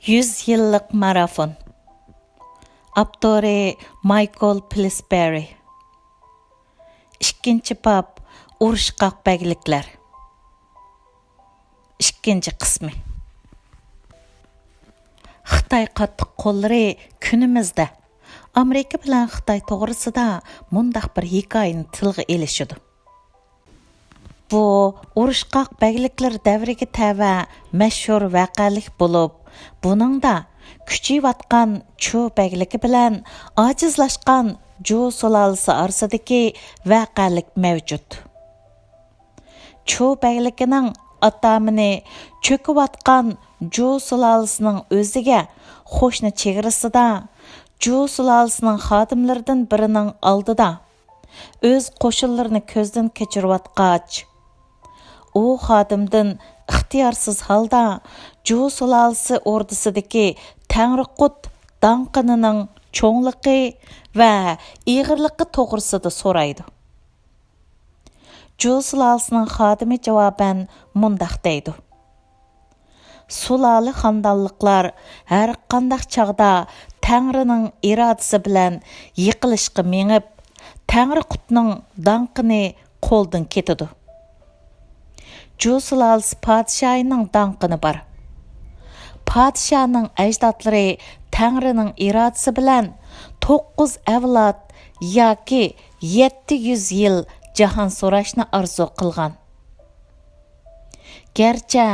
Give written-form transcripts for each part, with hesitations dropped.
Yüz Yilliq Marafon. Aptori مايكىل Pillsbury. İkinci bab ۇرۇشقاق بەگلىكلەر. İkinci qismi. Xitay qattiq qo'llari kunimizda Amerika bilan Xitay to'g'risida mundaq bir hikoyani tilga elishidi. Bu ۇرۇشقاق بەگلىكلەر davriga tava mashhur vaqalik bo'lib, buningda kuchayotgan Chu bəgligi bilan ojizlashgan Ju sulolasi orasidagi vaqalik mavjud. Chu bəgligining atamini cho'kayotgan Ju sulolasining o'ziga qo'shni chegarasida Ju sulolasining xodimlaridan birining oldida o'z qo'shinlarini ko'zdan kechirayotgach, u xodimdan ixtiyorsiz holda Ju sulolasi o'rdasidagi Tangriqut danqinining cho'ngligi va ig'irligi to'g'risida so'raydi. Ju sulolasining xodimi javoban mundaq deydi: Suloli xandonliqlar har qanday chog'da Tangrining irodasi bilan yiqilishga mengib, Tangriqutning danqini qo'ldan ketadi. Ju sulolasi podshohining danqini bor. Podshohning ajdodlari Tangrining irodasi bilan 9 avlod yoki 700 yil jahon so'rashni orzu qilgan. Gerçi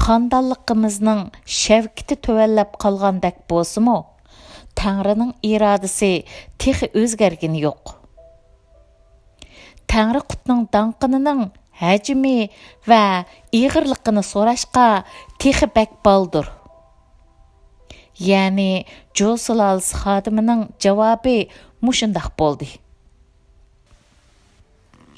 xandonligimizning shavkiti tuvallab qolgandek bo'lsa-mu, Tangrining irodasi texi o'zgargani yo'q. Tangriqutning danqinining hajmi va ig'irligini so'rashqa texi bak baldur. Ya'ni Ju sulolasi xodimining javobi mushundaq bo'ldi.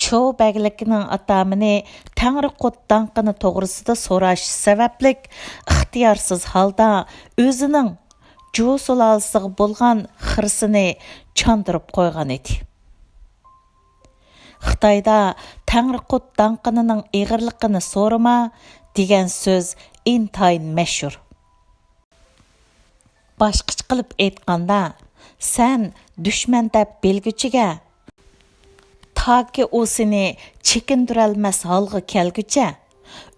Chu bəgligining atamini Tangriqut danqini to'g'risida so'rash sabablik ixtiyorsiz holda o'zining Ju sulolasiga bo'lgan xirsini chandirib qo'ygan edi. Xitoyda Tangriqut danqinining ig'irligini so'rama degan so'z intayin mashhur. Boshqacha qilib aytganda, sen dushman deb belguchiga toki u seni chekindirolmas holga kelguncha,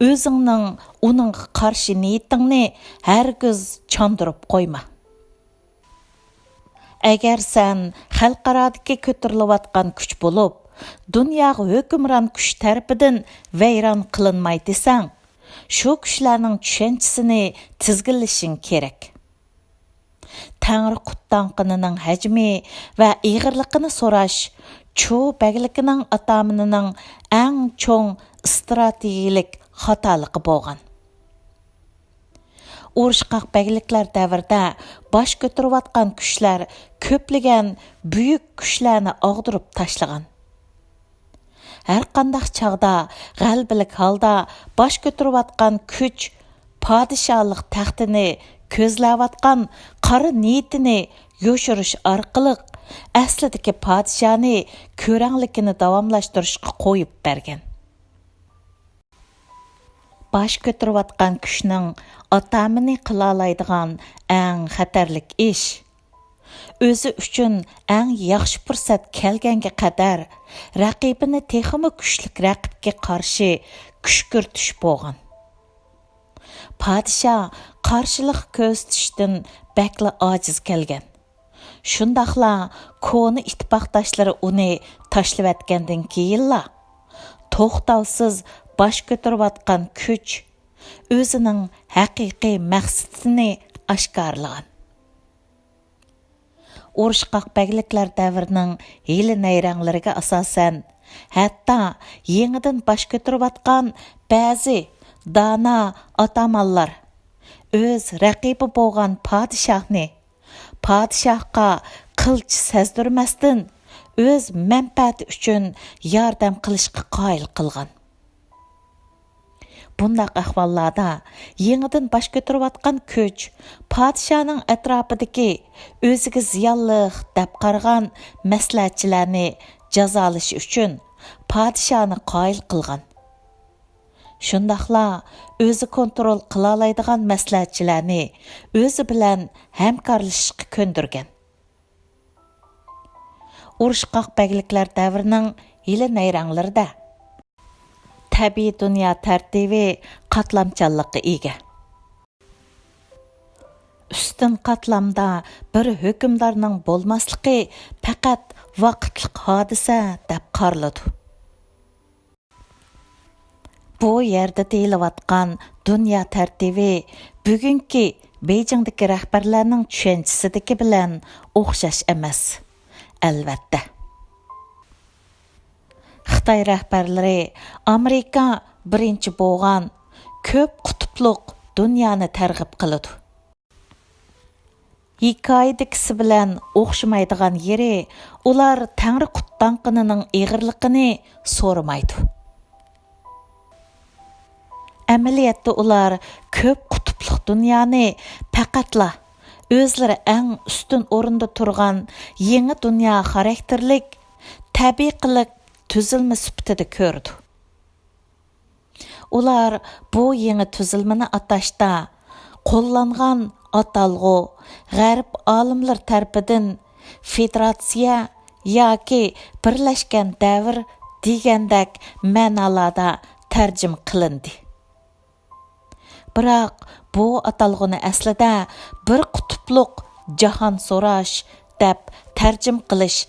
o'zingning uningga qarshi niyatingni hargiz chandirib qo'yma. Agar sen xalqarodagi ko'tarilayotgan kuch bo'lib, dunyoga hukmron kuch tarafidan vayron qilinmay desang, shu kuchlarning tushanchisini tizginlashing kerak. Tangriqut danqinining hajmi va ig'irligini so'rash Chu bəgligining ataminining eng cho'ng strategik xatoligi bo'lgan. Urushqaq bəgliklər davrida bosh ko'tarayotgan kuchlar ko'plagan buyuk kuchlarni og'dirib tashlagan. Har qanday chog'da g'albilik holda bosh ko'tarayotgan kuch podshohlik taxtini ko'zlayotgan qora niyatini yo'shirish orqali aslidagi podshohni ko'ranglikini davomlashtirishga qo'yib bergan. Bosh ko'tarayotgan kuchning atamini qila oladigan eng xatarlik ish, o'zi uchun eng yaxshi fursat kelganga qadar raqibini texmi kuchli raqibga qarshi kuch ko'rsatish bo'lgan. Podshoh qarshilik ko'rsatishdan bakla ojiz kelgan. Shundaqla koni ittifoqdoshlari uni tashlavatgandan keyinla to'xtovsiz bosh ko'tarayotgan kuch o'zining haqiqiy maqsadini oshkorlagan. Urushqaq bəgliklər davrining hili nayranglariga asosan, hatto yangidan bosh ko'tarayotgan ba'zi dana atamonlar o'z raqibi bo'lgan podshohga qilch sezdirmasdan o'z manfaati uchun yordam qilishga qoyil qilgan. Bundaq ahvollarda yangidan bosh ko'tarayotgan kuch podshohning atrofidagi o'ziga ziyonliq deb qaragan maslahatchilarni jazolash uchun podshohni qoyil qilgan. shundaqla o'zi kontrol qila oladigan maslahatchilarni o'zi bilan hamkorlashishga ko'ndirgan. Urushqaq bەgliklər dەvrinin yili nayranglarida tabiiy dunyo tartibi qatlamchanlikqa ega. Üstün qatlamda bir hükümdarning bo'lmasligi faqat vaqtlik hodisa deb qaraladi. Bu yerda deyilayotgan dunyo tartibi bugungi Beijingdagi rahbarlarning tushunchasidagi bilan o'xshash emas. Albatta. Xitoy rahbarlari Amerika birinchi bo'lgan ko'p qutbluq dunyoni targ'ib qiladi. Hikoyadagisi bilan o'xshamaydigan yeri, ular Tangri qutdanqinining ig'irligini so'ramaydi. Amaliyotda ular ko'p qutbluq dunyoni faqatla o'zlari eng ustun o'rinda turgan yangi dunyo xarakterlik tabiiylik tuzilma sifatida ko'rdi. Ular bu yangi tuzilmani atashda qo'llangan atalg'u g'arb olimlar tarafidan federatsiya yoki birlashgan davr degandak ma'nolarda tarjima qilindi. Biroq bu atalg'uni aslida bir qutbluq jahon so'rash deb tarjima qilish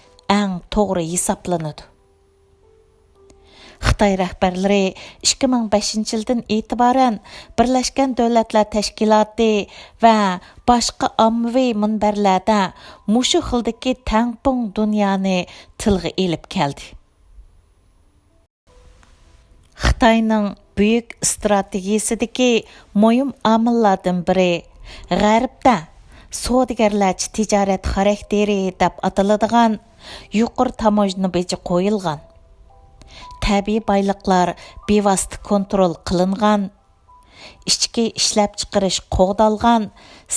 eng to'g'ri hisoblanadi. Xitoy rahbarlari 2005-yildan e'tiboran Birlashgan Davlatlar Tashkiloti va boshqa ommaviy munbarlarda mushu xildagi tangpung dunyoni tilga elib keldi. Xitoyning buyuk strategiyasidagi muhim omillardan biri G'arbda savdogarlarcha tijorat xarakteri deb ataladigan yuqori tamojna beji qo'yilgan. Tabiiy boyliqlar bevosita kontrol qilingan, ichki ishlab chiqarish qo'g'dalgan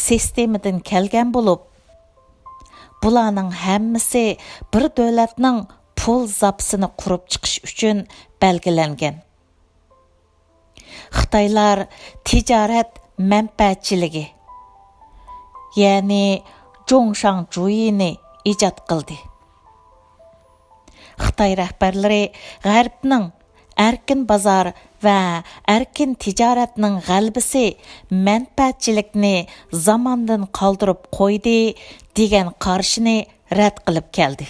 sistemadan kelgan bo'lib, bularning hammasi bir davlatning pul zapsini qurib chiqish uchun belgilangan. Xitoylar tijorat manfaatchiligi, ya'ni zhongshangzhuyini ijod qildi. Xitoy rahbarlari G'arbning erkin bozor va erkin tijoratning g'albisi manfaatchilikni zamondan qoldirib qo'ydi degan qarashini rad qilib keldi.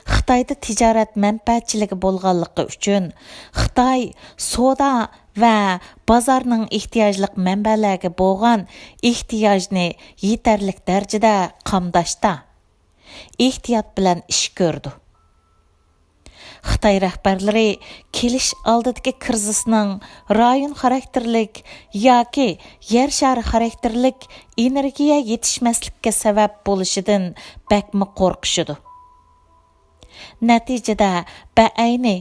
Xitoyda tijorat manfaatchiligi bo'lganligi uchun Xitoy savdo va bozorning ehtiyojli manbalarga bo'lgan ehtiyojni yetarlik darajada qamdashda ehtiyot bilan ish ko'rdi. Xitoy rahbarlari kelish oldidagi krizisning rayon xarakterlik yoki yer shari xarakterlik energiya yetishmaslikka sabab bo'lishidan bakmi qo'rqishidi. Natijada ba'ayni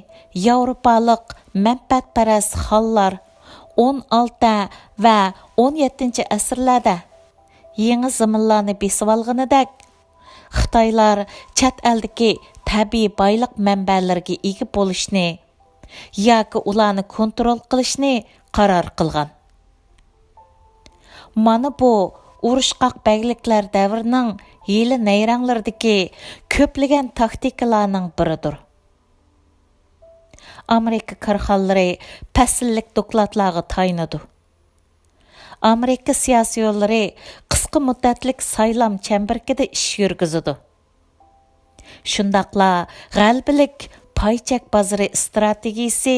Yevropalik manfaatparast xallar 16 va 17 asrlarda yangi zamonlarni besib olganidek Xitoylar chet eldagi tabiiy boyliq manbalariga ega bo'lishni yoki ularni kontrol qilishni qaror qilgan. Mana bu urushqaq bәglikләр davrining yili nayranglaridagi ko'plagan taktikalarning biridir. Amerika korxonalari fasllik dokladlarga tayinadi. Amerika siyosiyonlari qisqa muddatlik saylam chambarkida ish yurgizadi. Shundaqla g'albilik paychak bozori strategiyasi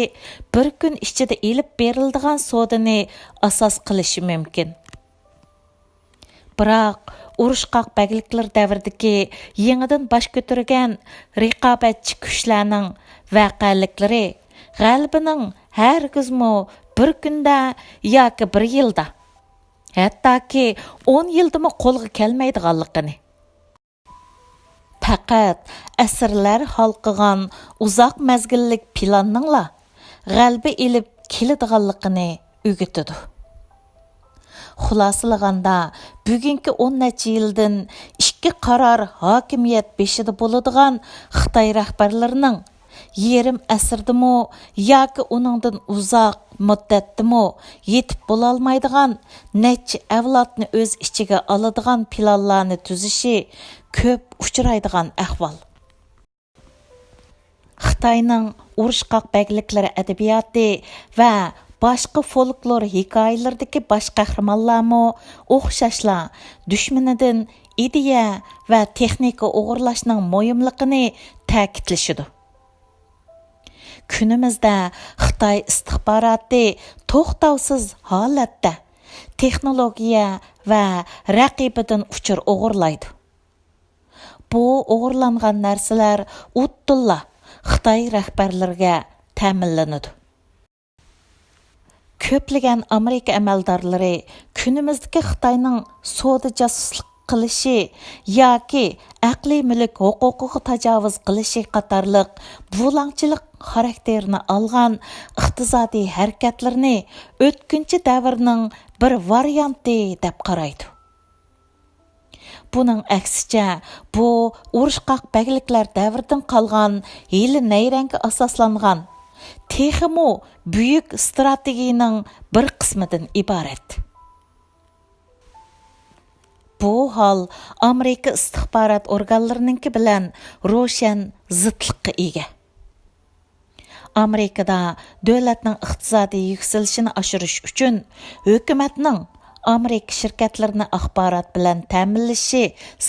bir kun ichida elib berildigan sodani asos qilishi mumkin. Biroq urushqaq bәglikләр davridagi yangidan bosh ko'targan raqobatchi kuchlarning voqealiklari g'albining hargizmo bir kunda yoki bir yilda hattoki 10 yildimi qo'lga kelmaydiganligini, faqat asrlar halqigan uzoq mezgillik planningla g'alba elib keladiganligini o'g'itadi. Xulosalaganda bugungi 10 necha yildan ikki qaror hokimiyat beshida bo'ladigan Xitoy rahbarlarining yerim əsrdimi, yoki uningdan uzoq muddatdimi yetib bo'lolmaydigan necha avlodni o'z ichiga oladigan planlarni tuzishi ko'p uchraydigan ahvol. Xitoyning urushqaq bەgلىكلەر adabiyoti va boshqa folklor hikoyalaridagi bosh qahramonlarmi o'xshashla dushmanidan ideya va texnika o'g'irlashning muhimligini ta'kidlashidi. Kunimizda Xitoy istixboroti to'xtovsiz holatda texnologiya va raqibidan uchur o'g'irlaydi. Bu o'g'irlangan narsalar o'tdilla Xitoy rahbarlariga ta'minlanadi. Ko'plagan Amerika amaldorlari kunimizdagi Xitoyning savdo josuslik qilishi yoki aqliy mulk huquqiga tajovuz qilishi qatorliq bulangchilik xarakterini olgan iqtisodiy harakatlarni o'tkinchi davrning bir varianti deb qaraydi. Buning aksicha, bu urushqaq bәgлىكلەر davridan qolgan yili nayranga asoslangan texmo buyuk strategiyaning bir qismidan iborat. Bu hol Amerika istixborot organlarininki bilan ro'shan zidlikqa ega. Amerikada davlatning iqtisodiy yuksalishini oshirish uchun hukumatning Amerika shirkatlarini axborot bilan ta'minlashi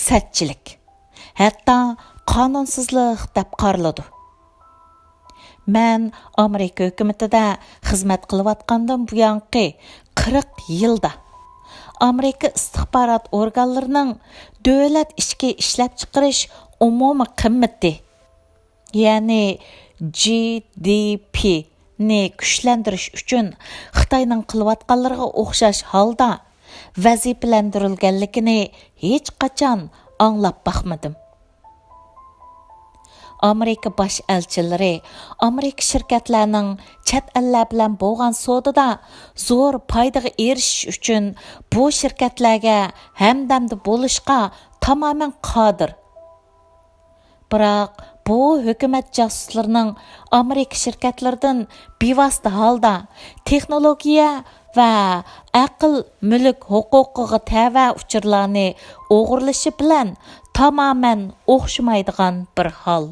satchilik, hatto qonunsizlik deb qaraladi. Men Amerika hukumatida xizmat qilayotgandan buyangi 40 yilda Amerika istixborot organlarining davlat ichki ishlab chiqarish umumiy qimmati, ya'ni GDP ni kuchlantirish uchun Xitoyning qilayotganlariga o'xshash holda vazifalantirilganligini hech qachon anglab baxmadim. Amerika bosh elchilari Amerika shirkatlarining chet ellar bilan bo'lgan savdoda zo'r foydaga erishish uchun bu shirkatlarga hamdamda bo'lishga tamoman qodir. Biroq bu hukumat jasuslarining Amerika shirkatlaridan bevosita holda texnologiya va aql mulk huquqiga tava uchurlarni o'g'irlashi bilan tamoman o'xshamaydigan bir hol.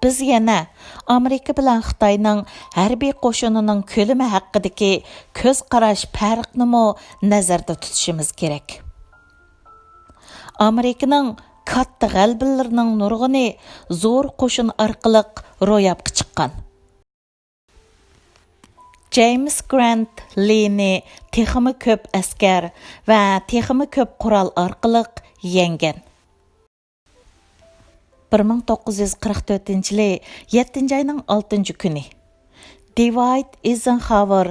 Biz yana Amerika bilan Xitoyning harbiy qo'shinining ko'lami haqidagi ko'z qarash farqini nazarda tutishimiz kerak. Amerikaning katta g'albalarining nurg'uni zo'r qo'shin orqali ro'yobga chiqqan. James Grant Lee'ni texmi ko'p askar va texmi ko'p qurol orqali yengan. 1944-yili 7-oyning 6-kuni Dwight Eisenhower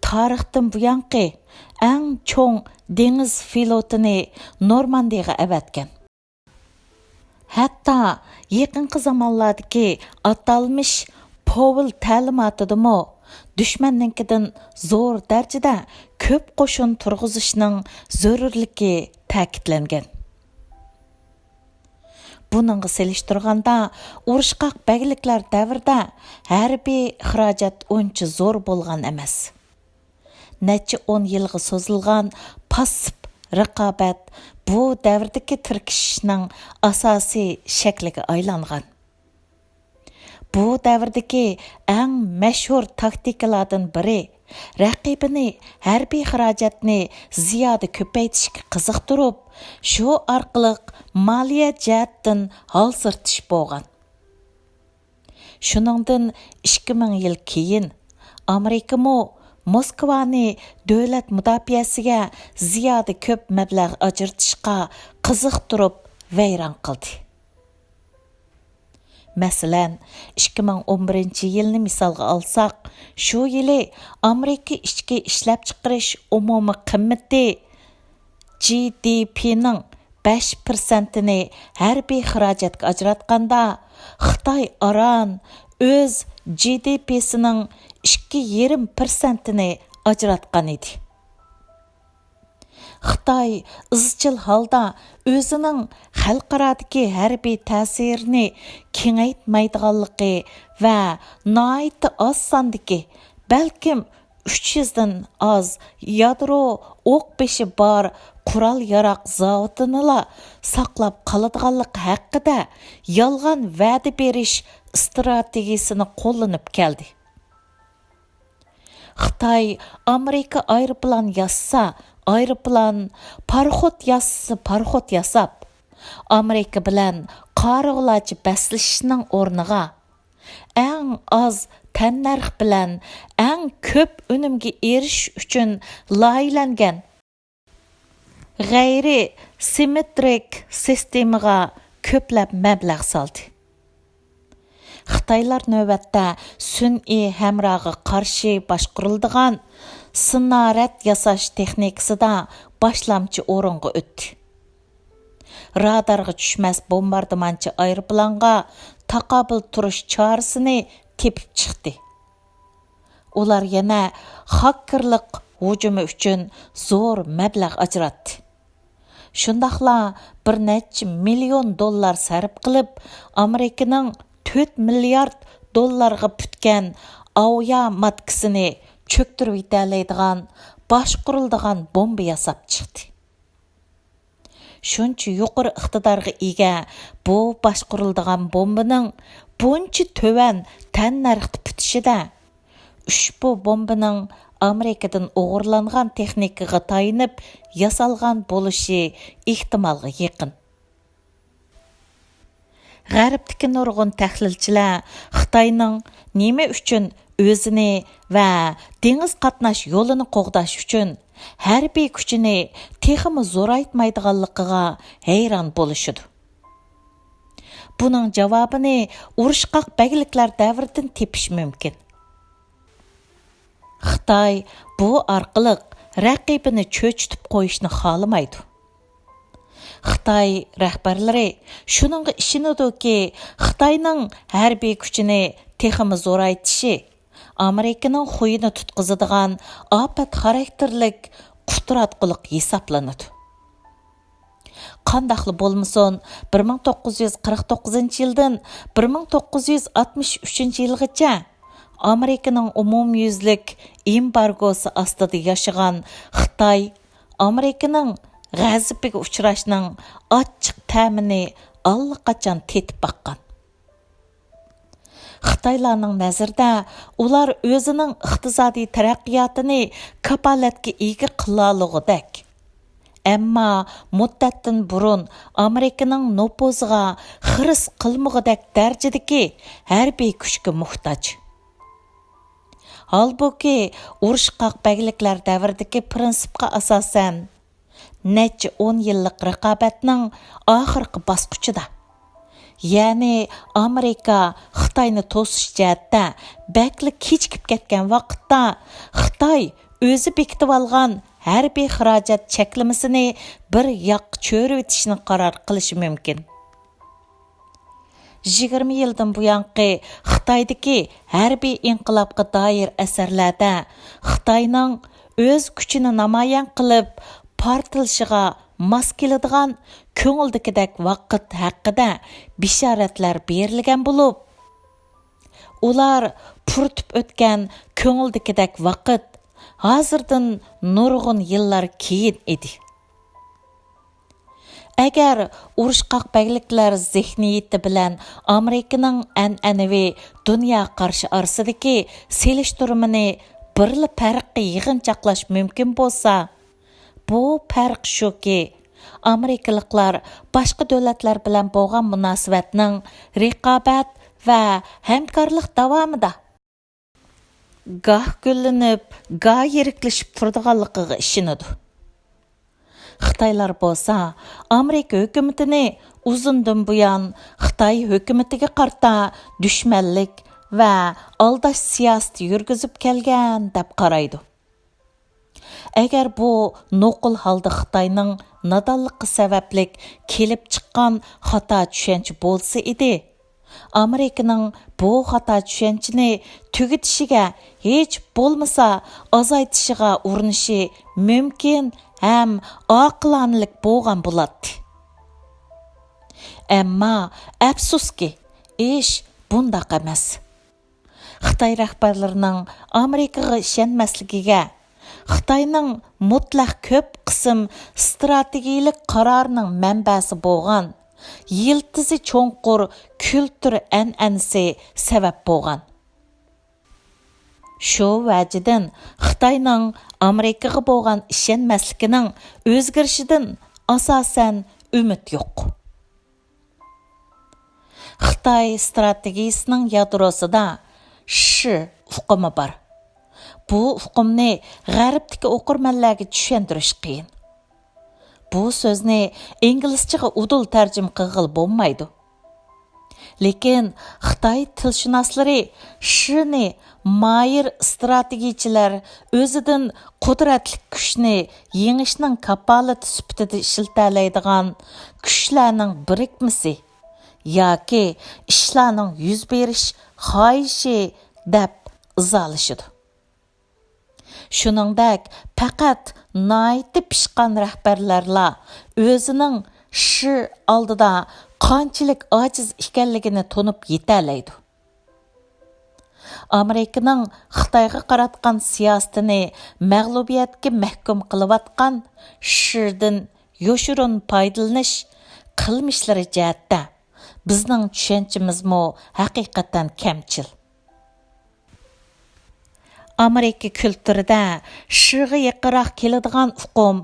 tarixdan buyangi eng cho'ng dengiz flotini Normandiyaga avatgan. Hatto yaqinqi zamonlardagi atalmish Powell ta'limotidami dushmanninkidan zo'r darajada ko'p qo'shin turg'izishning zarurligi ta'kidlangan. Buningga selishtirganda urushqaq bәgлікләр davrida harbiy xarajat uncha zo'r bo'lgan emas. Necha 10 yilga so'zilgan passiv raqobat bu davrdagi tirkishishning asosiy shakliga aylangan. Bu davrdagi eng mashhur taktikalardan biri raqibini harbiy xarajatni ziyoda ko'paytirishga qiziqtirib, shu orqali moliya jihatdan holsirtish bo'lgan. Shuningdan 2000 yil keyin Amerika Moskvani davlat mudofaasiga ziyoda ko'p mablag' ajratishga qiziqtirib vayron qildi. Masalan, 2011-yilni misolga olsak, shu yili Amerika ichki ishlab chiqarish umumiy qimmati GDP'ning 5%ni harbiy xarajatga ajratganda, Xitoy aran o'z GDP'sining 2,5%ni ajratgan edi. Xitoy izchil holda o'zining xalqarodagi harbiy ta'sirini kengaytmaydiganligi va nihoyatda oz sondagi, balkim 300 dan oz yadro o'q beshi bor qurol-yaroq zavodini saqlab qoladiganligi haqida yolg'on va'da berish strategiyasini qo'llanib keldi. Xitoy Amerika aeroplan yassa, aeroplan, parxod yassa, parxod yasab, Amerika bilan qarg'ulachi baslashishning o'rniga eng oz tannarx bilan eng ko'p unumga erishish uchun loyihalangan g'ayri simmetrik sistemaga ko'plab mablag' soldi. Xitoylar navbatda sun'iy hamroga qarshi boshqariladigan sinarat yasash texnikasida boshlamchi o'ringa o'tdi. Radarga tushmas bombardimanchi aeroplanga taqobil turish chorasini tepib chiqdi. Ular yana hakkerlik hujumi uchun zo'r mablag' ajratdi. Shundaqla bir necha million dollar sarf qilib, Amerikaning 4 milliard dollarga putgan avia matkasini cho'ktirib yetalaydigan, boshquriladigan bomba yasab chiqdi. Shuncha yuqori iqtidorga ega bu boshquriladigan bombaning buncha to'van tan narxda putishida ushbu bombaning Amerikadan o'g'irlangan texnikaga tayinib yasalgan bo'lishi ehtimolga yaqin. G'arbdagi nurg'un tahlilchilar Xitoyning nima uchun o'zini va dengiz qatnash yo'lini qo'g'dash uchun harbiy kuchini texmi zo'raytmaydiganligiga hayron bo'lishidi. Buning javobini urushqaq bەgلىكلەر davridan tepish mumkin. Xitoy bu orqali raqibini cho'chitib qo'yishni xohlamaydi. Xitoy rahbarlari shuningga ishonadiki, Xitoyning harbiy kuchini texmi zo'raytishi Amerikaning xo'yini tutqizadigan ofat xarakterlik qutratquliq hisoblanadi. Qandaqlı bo'lmasin, 1949 yildan 1963 yilgacha Amerikaning umumyuzlik embargosi ostida yashagan Xitoy Amerikaning g'azabiga uchrashning ochiq ta'mini allaqachon tetib baqqan. Xitoylarning nazarida ular o'zining iqtisodiy taraqqiyotini kapolatga ega qilalig'idak. Ammo muddatdan burun Amerikaning nupuziga xiris qilmag'idak darajadagi harbiy kuchga muhtoj. Halbuki urushqaq bەgلىكلەر davridagi prinsipga asosan necha 10 yillik raqobatning oxirgi bosqichida, ya'ni Amerika Xitoyni to'sish jihatda bakli kechikib ketgan vaqtda Xitoy o'zi bekitib olgan harbiy xarajat cheklamasini bir yoq cho'rivitishni qaror qilishi mumkin. 20 yildan buyanqi Xitoydagi harbiy inqilobga doir asarlarda Xitoyning o'z kuchini namoyon qilib portlashiga mos keladigan ko'ngildagidek vaqt haqida bishoratlar berilgan bo'lib, ular puritib o'tgan ko'ngildagidek vaqt hozirdan nurg'un yillar keyin edi. Agar urushqaq bەgلىكلەر zihniyati bilan Amerikaning an'anaviy dunyo qarshi orasidagi selishtirmani birli farqqa yig'inchoqlash mumkin bo'lsa, bu farq shuki, Amerikaliklar boshqa davlatlar bilan bo'lgan munosabatning raqobat va hamkorlik davomida goh gullanib, goh yiriklashib turadiganligiga ishonadi. Xitoylar bo'lsa, Amerika hukumatini uzundan buyon Xitoy hukumatiga qarta dushmanlik va aldash siyosati yurgizib kelgan deb qaraydi. Agar bu noqul holda Xitoyning nodonligi sababli kelib chiqqan xato tushuncha bo'lsa edi, Amerikaning bu xato tushunchani tugatishiga hech bo'lmasa azaytishiga urinishi mumkin һәм aqlanlik bo'lgan bo'ladi. Әмма әпсуски, ish bundaq emas. Xitoy rahbarlarining Amerikaga ishonmasligiga, Xitoyning mutlaq ko'p qism strategik qarorining manbasi bo'lgan yiltizi cho'nqur kultur an'anasi sabab bo'lgan. Shu vajidan Xitoyning Amerikaga bo'lgan ishonmasligining o'zgarishidan asosan umid yo'q. Xitoy strategiyasining yadrosida sh uqumi bor. Bu uqumni g'arbdagi o'qirmanlarga tushuntirish qiyin. Bu so'zni inglizchaga udul tarjima qilg'il bo'lmaydi. Lekin Xitoy tilshunoslari shni mayir strategiyachilar o'zidan qudratli kuchni yengishning kapolati sifatida ishiltalaydigan kuchlarning birikmasi yoki ishlarning yuz berish xohishi deb izolashidi. Shuningdek, faqat noiti pishqan rahbarlarla o'zining sh oldida qanchalik ojiz ekanligini tunib yetalaydi. Amerikaning Xitoyga qaratgan siyosatini mag'lubiyatga mahkum qilayotgan shdan yoshurun foydalanish qilmishlari jihatda bizning tushunchimizmi haqiqatan kamchil. Amerika kulturida shig'i yaqinroq keladigan uqum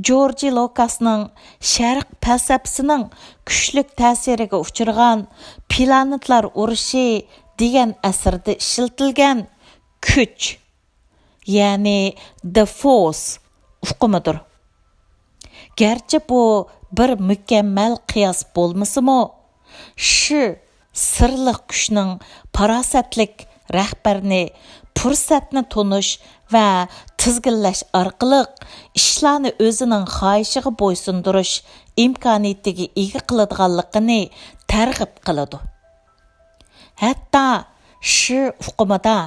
Jorji Lokasning sharq falsafasining kuchli ta'siriga uchragan Planetlar urushi degan asarda ishlatilgan kuch, ya'ni the force uqumidir. Garchi bu bir mukammal qiyos bo'lmasa-mu, shu sirliq kuchning farosatlik rahbarni fursatni tonish va tizginlash orqali ishlarni o'zining xohishiga bo'ysundirish imkoniyatiga ega qiladiganligini targ'ib qiladi. Hatto shu uqumida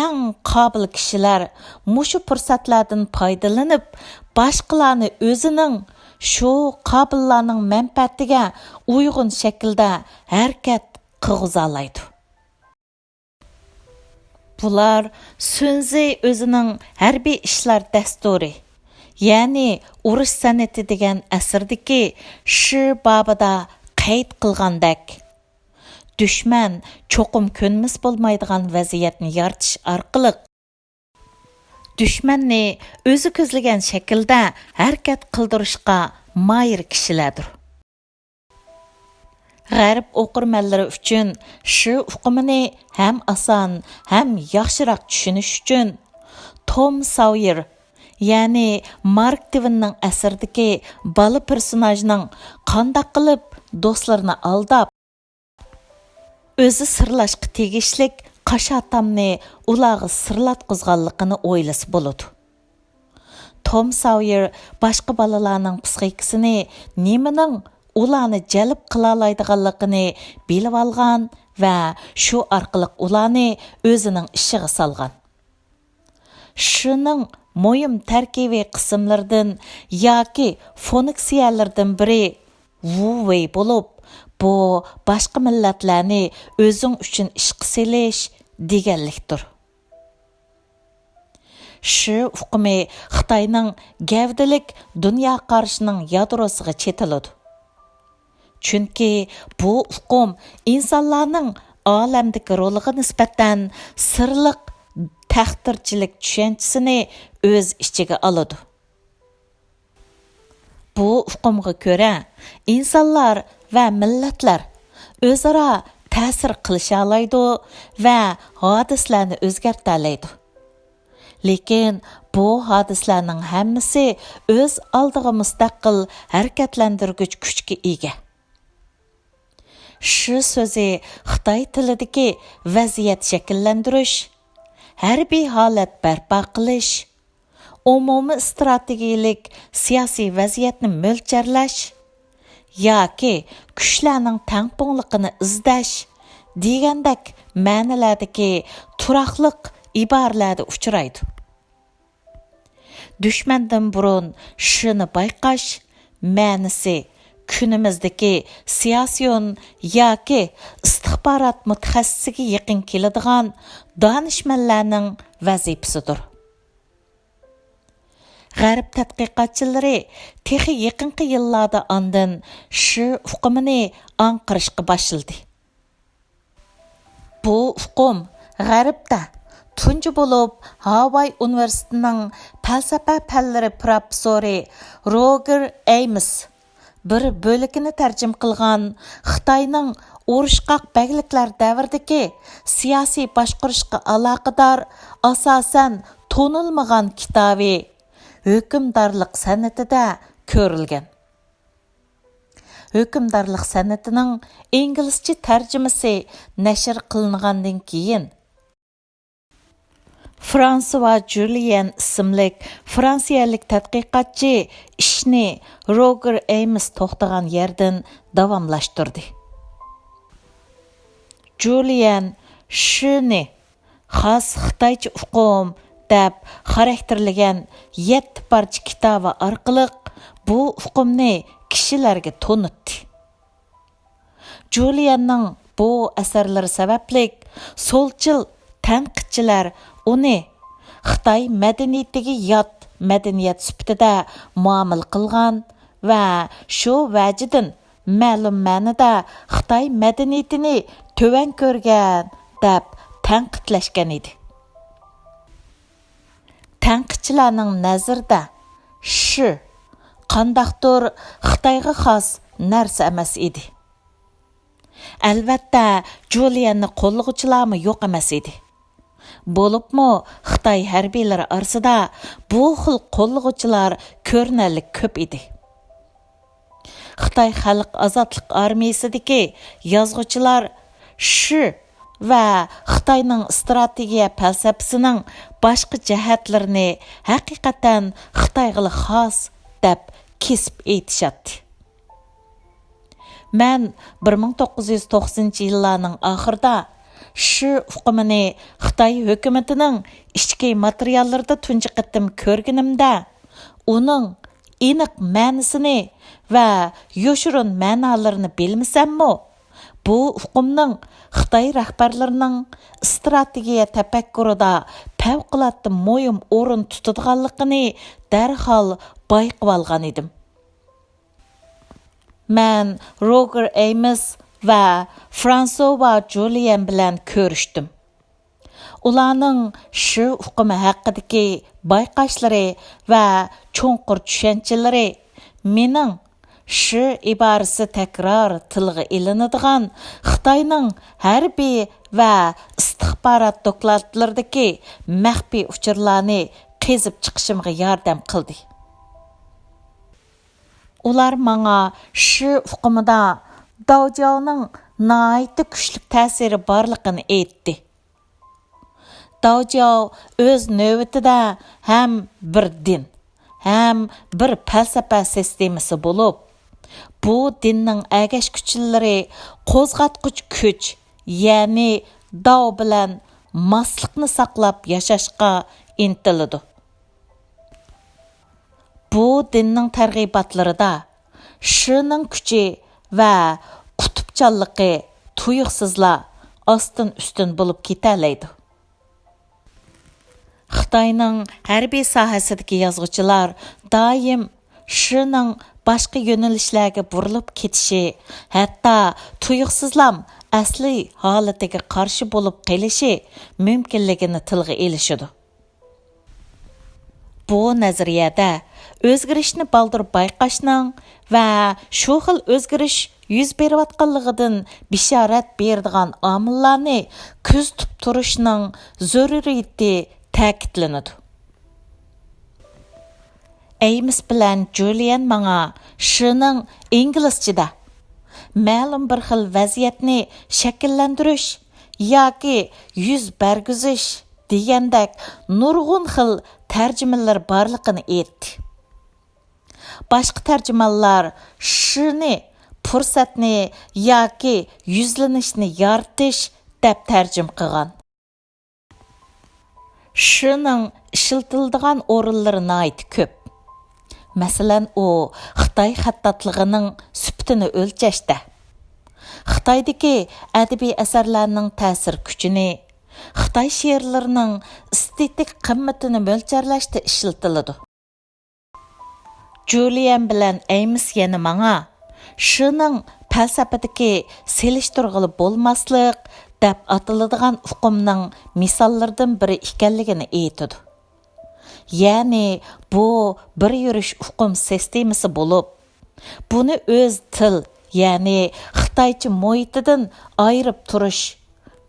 eng qobil kishilar mushu fursatlardan foydalanib, boshqalarni o'zining shu qobillarning manfaatiga uyg'un shaklda harakat qilg'izolaydi. Bular Sunzi o'zining harbiy ishlar dasturi, ya'ni urush san'ati degan asardagi shu babida qayd qilgandek, dushman cho'qim ko'nmas bo'lmaydigan vaziyatni yaratish orqali dushmanni o'zi ko'zlagan shaklda harakat qildirishga moyir kishilardir. G'arb o'qirmanlari uchun shu uqumini ham oson, ham yaxshiroq tushunish uchun Tom Sawyer, ya'ni Mark Twainning asaridagi bola personajning qanday qilib do'stlarini aldab, o'zi sirlashga tegishlik qashatamni ularga sirlatqizganligini o'ylasa bo'ladi. Tom Sawyer boshqa bolalarning psixikasini nimaning ularni jalb qila oladiganligini bilib olgan va shu orqali ularni o'zining ishiga solgan. Shuning muhim tarkibiy qismlaridan yoki funksiyalardan biri Wu-Wei bo'lib, bu boshqa millatlarni o'zing uchun ish qilish deganlikdir. Shu uqumi Xitoyning gavdalik dunyo qarashining yadrosiga chetiladi. Chunki bu uqum insonlarning olamdagi roliga nisbatan sirliq taqdirchilik tushunchisini o'z ichiga oladi. Bu uqumga ko'ra insonlar va millatlar o'zaro ta'sir qilisha oladi va hodislarni o'zgartira oladi. Lekin bu hodislarning hammasi o'z oldiga mustaqil harakatlantirgich kuchga ega. Shu so'zi Xitoy tilidagi vaziyat shakllantirish, harbiy holat barpo qilish, umumiy strategik siyosiy vaziyatni mo'ljarlash yoki kuchlarning tangpungliqini izlash degandek ma'nolardagi turaqliq iboralarda uchraydi. düşmandan burun şunu bayqaş ma'nisi kunimizdagi siyosiyon yoki istixborot mutaxassisiga yaqin keladigan donishmandlarning vazifasidir. G'arb tadqiqotchilari texi yaqinqi yillarda ondan shu uqumini anqirishga boshladi. Bu uqum G'arbda tunji bo'lib Havay universitetining falsafa fanlari professori Roger Ames bir bo'likini tarjim qilgan Xitoyning urushqaq bәглікләр davridagi siyosiy boshqarishga aloqador asosan tonilmagan kitobi hukmdorlik san'atida ko'rilgan. Hukmdorlik san'atining inglizcha tarjimasi nashr qilingandan keyin François Julien ismli fransiyalik tadqiqotchi ishni Roger Ames to'xtagan yerdan davomlashtirdi. Julien shuni xos xitoycha uqum deb xarakterlagan 7 parcha kitobi orqali bu uqumni kishilarga tonitdi. Julienning bu asarlari sababli so'lchil tanqidchilar uni Xitoy madaniyatiga yot madaniyat sifatida muomala qilgan va shu vajidan ma'lum ma'noda Xitoy madaniyatini to'van ko'rgan deb tanqidlashgan edi. Tanqidchilarning nazarida shu qandaqdir Xitoyga xos narsa emas edi. Albatta, Julienni qo'llag'uvchilarmi yo'q emas edi. Bo'libmi Xitoy harbiylari orasida bu xil qo'llag'uvchilar ko'rinarli ko'p edi. Xitoy xalq ozodlik armiyasidagi yozuvchilar shu va Xitoyning strategiya falsafasining boshqa jihatlarini haqiqatan Xitoyga xos deb kesib aytishadi. Men 1990-yillarning oxirida shu uqumini Xitoy hukumatining ichki materiallarida tunji qatim ko'rganimda, uning aniq ma'nosini va yoshirin ma'nolarini bilmasammi, bu uqumning Xitoy rahbarlarining strategiya tafakkurida favqulodda muhim o'rin tutadiganligini darhol bayqab olgan edim. Men Roger Ames va François Julien bilan ko'rishdim. Ularning shu uqumi haqidagi bayqashlari va cho'nqur tushanchalari mening shu iborasi takror tilga ilinadigan Xitoyning harbiy va istixborot dokladlaridagi maxfiy uchurlarni qezib chiqishimga yordam qildi. Ular menga shu uqumida Daojiaoning nihoyatda kuchli ta'siri borligini aytdi. Daojiao o'z navbatida ham bir din, ham bir falsafa sistemasi bo'lib, bu dinning agashkuchilari qo'zg'atquch kuch, ya'ni Dao bilan mosliqni saqlab yashashga intiladi. Bu dinning targ'ibotlarida shuning kuchi va qutubchanligi tuyuqsizla ostin-ustin bo'lib ketalaydi. Xitoyning harbiy sohasidagi yozuvchilar doim shuning boshqa yo'nalishlarga burilib ketishi, hatto tuyuqsizlam asli holatiga qarshi bo'lib qelishi mumkinligini tilga elishadi. Bu nazariyada o'zgarishni baldir bayqashning va shu xil o'zgarish yuz berayotganligidan bishorat beradigan omillarni ko'z tutib turishning zaruriyati ta'kidlanadi. Ames bilan Julien menga shuning inglizchida ma'lum bir xil vaziyatni shakllantirish yoki yuz bergizish degandek nurg'un xil tarjimalar borligini aytdi. Boshqa tarjimonlar shuni fursatni yoki yuzlanishni yoritish deb tarjim qilgan. Шының ішілтілдіған орынлары найты көп. Мәселен, o Xitay xattatlığının süptini ölçəşdə. Xitay'daki ədibi əsərlərinin təsir küçünü, Xitay şiirlərinin estetik qimmetini mölçərləşdə işiltilidu. Julian bilan Ames yana manga Şının pəlsəpədəki seliştirgılı bolmaslık deb atıladigan uqumning misallardan biri ekanligini aytadi. Ya'ni bu bir yurish uqum sistemasi bo'lib, buni o'z til, ya'ni Xitoycha muhitidan ayirib turish,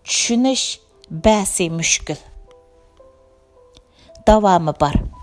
tushunish ba'zi mushkul. Davomi bor.